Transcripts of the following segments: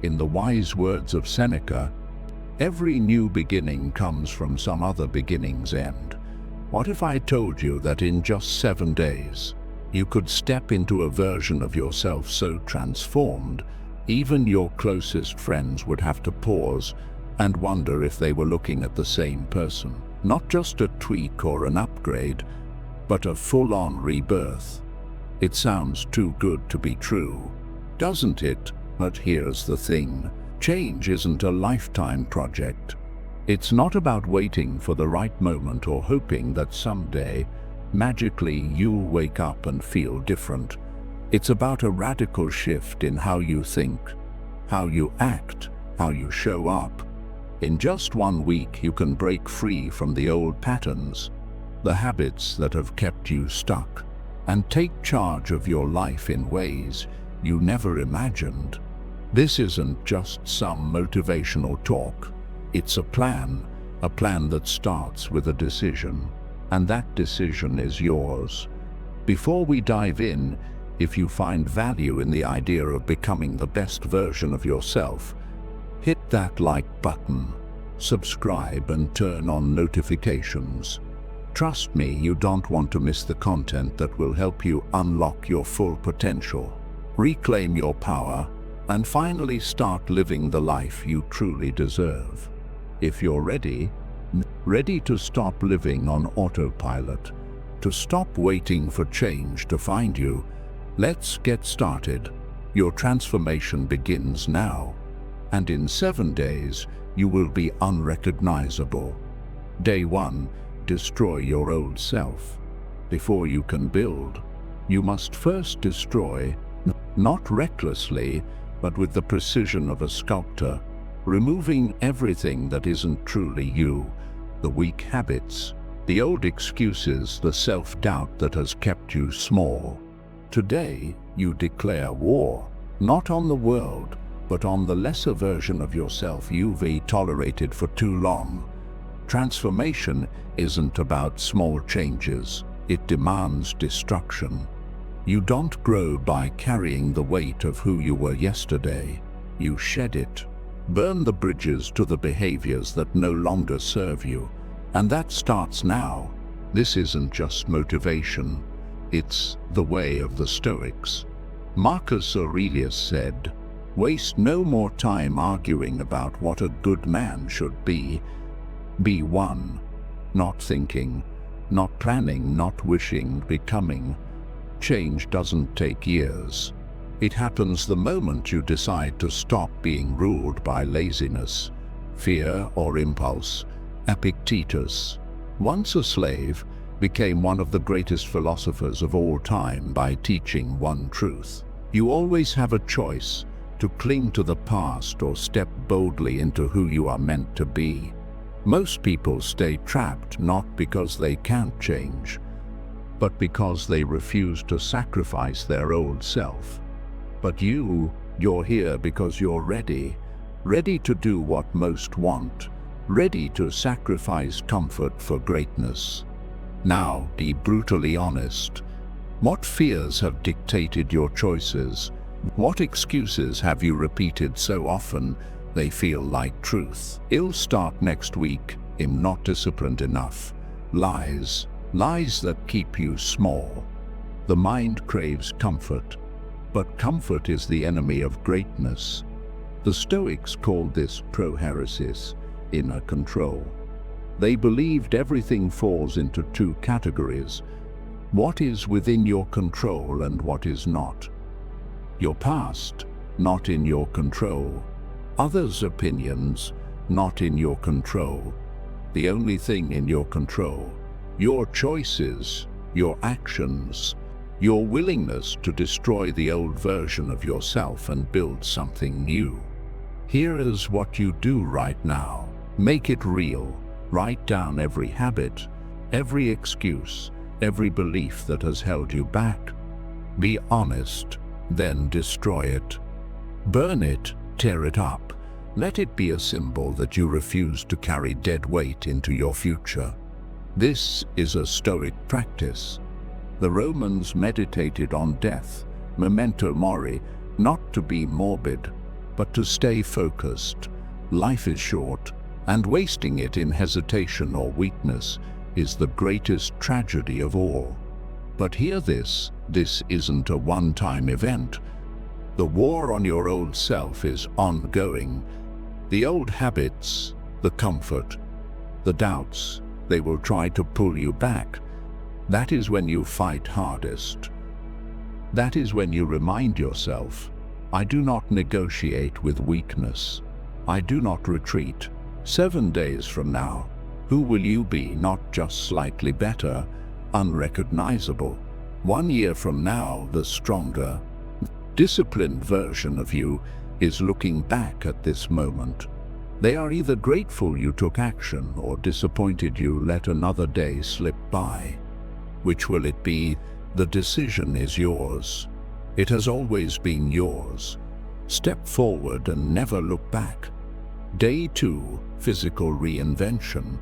In the wise words of Seneca, every new beginning comes from some other beginning's end. What if I told you that in just 7 days, you could step into a version of yourself so transformed, even your closest friends would have to pause and wonder if they were looking at the same person? Not just a tweak or an upgrade, but a full-on rebirth. It sounds too good to be true, doesn't it? But here's the thing. Change isn't a lifetime project. It's not about waiting for the right moment or hoping that someday, magically, you'll wake up and feel different. It's about a radical shift in how you think, how you act, how you show up. In just 1 week, you can break free from the old patterns, the habits that have kept you stuck, and take charge of your life in ways you never imagined. This isn't just some motivational talk. It's a plan that starts with a decision, and that decision is yours. Before we dive in, if you find value in the idea of becoming the best version of yourself, hit that like button, subscribe, and turn on notifications. Trust me, you don't want to miss the content that will help you unlock your full potential, reclaim your power, and finally start living the life you truly deserve. If you're ready to stop living on autopilot, to stop waiting for change to find you, let's get started. Your transformation begins now, and in 7 days, you will be unrecognizable. Day 1, destroy your old self. Before you can build, you must first destroy, not recklessly, but with the precision of a sculptor, removing everything that isn't truly you, the weak habits, the old excuses, the self-doubt that has kept you small. Today, you declare war, not on the world, but on the lesser version of yourself you've tolerated for too long. Transformation isn't about small changes. It demands destruction. You don't grow by carrying the weight of who you were yesterday. You shed it. Burn the bridges to the behaviors that no longer serve you. And that starts now. This isn't just motivation. It's the way of the Stoics. Marcus Aurelius said, "Waste no more time arguing about what a good man should be. Be one. Not thinking, not planning, not wishing, becoming." Change doesn't take years. It happens the moment you decide to stop being ruled by laziness, fear, or impulse. Epictetus, once a slave, became one of the greatest philosophers of all time by teaching one truth. You always have a choice to cling to the past or step boldly into who you are meant to be. Most people stay trapped not because they can't change, but because they refuse to sacrifice their old self. But you're here because you're ready to do what most want, ready to sacrifice comfort for greatness. Now, be brutally honest. What fears have dictated your choices? What excuses have you repeated so often they feel like truth? It'll start next week. I'm not disciplined enough. Lies that keep you small. The mind craves comfort, but comfort is the enemy of greatness. The Stoics called this proheresis, inner control. They believed everything falls into 2 categories: what is within your control and what is not. Your past, not in your control. Others' opinions, not in your control. The only thing in your control: your choices, your actions, your willingness to destroy the old version of yourself and build something new. Here is what you do right now. Make it real. Write down every habit, every excuse, every belief that has held you back. Be honest, then destroy it. Burn it, tear it up. Let it be a symbol that you refuse to carry dead weight into your future. This is a Stoic practice. The Romans meditated on death, memento mori, not to be morbid, but to stay focused. Life is short, and wasting it in hesitation or weakness is the greatest tragedy of all. But hear this isn't a one-time event. The war on your old self is ongoing. The old habits, the comfort, the doubts, they will try to pull you back. That is when you fight hardest. That is when you remind yourself, I do not negotiate with weakness. I do not retreat. 7 days from now, who will you be? Not just slightly better, unrecognizable. 1 year from now, the stronger, disciplined version of you is looking back at this moment. They are either grateful you took action or disappointed you let another day slip by. Which will it be? The decision is yours. It has always been yours. Step forward and never look back. Day 2, physical reinvention.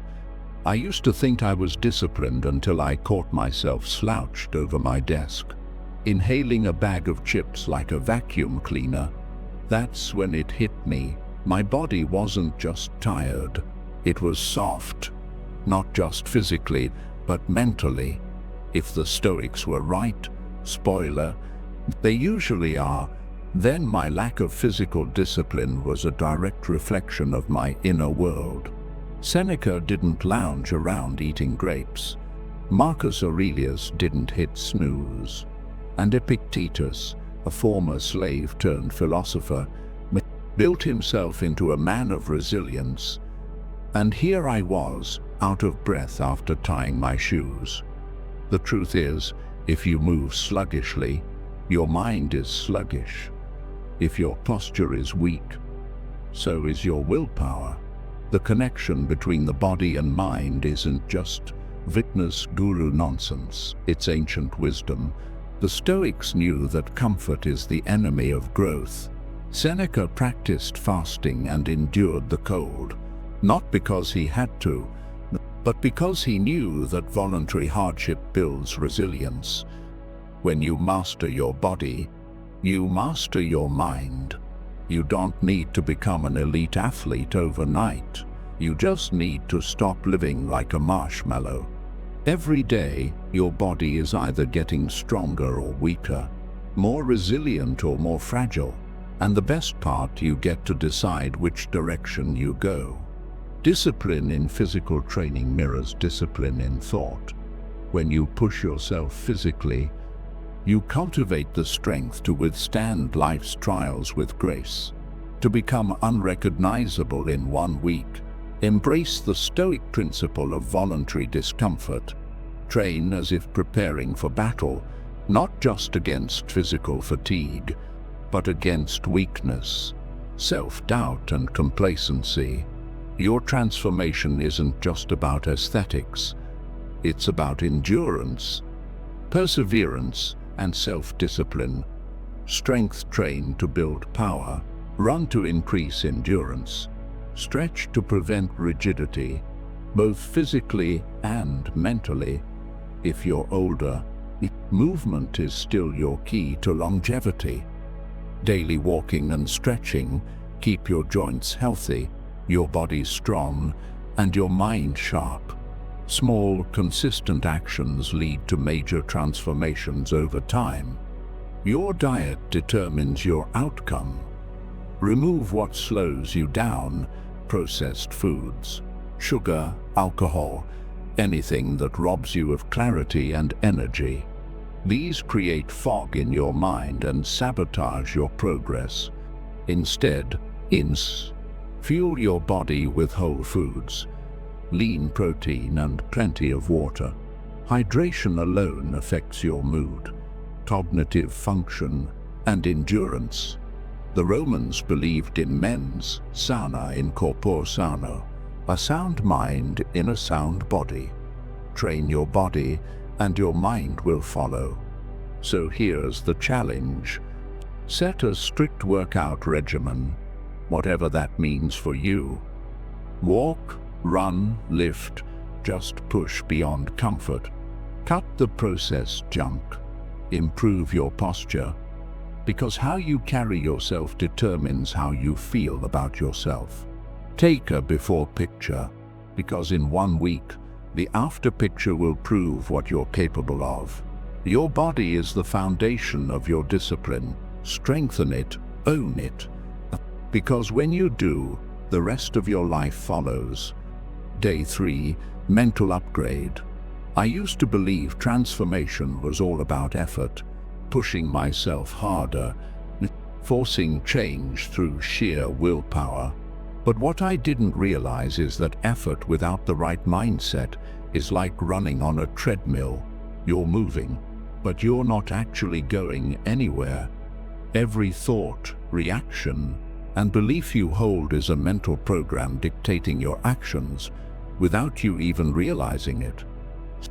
I used to think I was disciplined until I caught myself slouched over my desk, inhaling a bag of chips like a vacuum cleaner. That's when it hit me. My body wasn't just tired, it was soft. Not just physically, but mentally. If the Stoics were right, spoiler, they usually are, then my lack of physical discipline was a direct reflection of my inner world. Seneca didn't lounge around eating grapes. Marcus Aurelius didn't hit snooze. And Epictetus, a former slave turned philosopher, built himself into a man of resilience. And here I was, out of breath after tying my shoes. The truth is, if you move sluggishly, your mind is sluggish. If your posture is weak, so is your willpower. The connection between the body and mind isn't just fitness guru nonsense, it's ancient wisdom. The Stoics knew that comfort is the enemy of growth. Seneca practiced fasting and endured the cold, not because he had to, but because he knew that voluntary hardship builds resilience. When you master your body, you master your mind. You don't need to become an elite athlete overnight. You just need to stop living like a marshmallow. Every day, your body is either getting stronger or weaker, more resilient or more fragile. And the best part, you get to decide which direction you go. Discipline in physical training mirrors discipline in thought. When you push yourself physically, you cultivate the strength to withstand life's trials with grace. To become unrecognizable in 1 week, embrace the Stoic principle of voluntary discomfort. Train as if preparing for battle, not just against physical fatigue, but against weakness, self-doubt and complacency. Your transformation isn't just about aesthetics. It's about endurance, perseverance, and self-discipline. Strength train to build power, run to increase endurance, stretch to prevent rigidity, both physically and mentally. If you're older, movement is still your key to longevity. Daily walking and stretching keep your joints healthy, your body strong, and your mind sharp. Small, consistent actions lead to major transformations over time. Your diet determines your outcome. Remove what slows you down: processed foods, sugar, alcohol, anything that robs you of clarity and energy. These create fog in your mind and sabotage your progress. Instead, fuel your body with whole foods, lean protein, and plenty of water. Hydration alone affects your mood, cognitive function, and endurance. The Romans believed in mens sana in corpore sano, a sound mind in a sound body. Train your body, and your mind will follow. So here's the challenge. Set a strict workout regimen, whatever that means for you. Walk, run, lift, just push beyond comfort. Cut the processed junk. Improve your posture. Because how you carry yourself determines how you feel about yourself. Take a before picture, because in 1 week, the after picture will prove what you're capable of. Your body is the foundation of your discipline. Strengthen it, own it. Because when you do, the rest of your life follows. Day 3, mental upgrade. I used to believe transformation was all about effort, pushing myself harder, forcing change through sheer willpower. But what I didn't realize is that effort without the right mindset is like running on a treadmill. You're moving, but you're not actually going anywhere. Every thought, reaction, and belief you hold is a mental program dictating your actions without you even realizing it.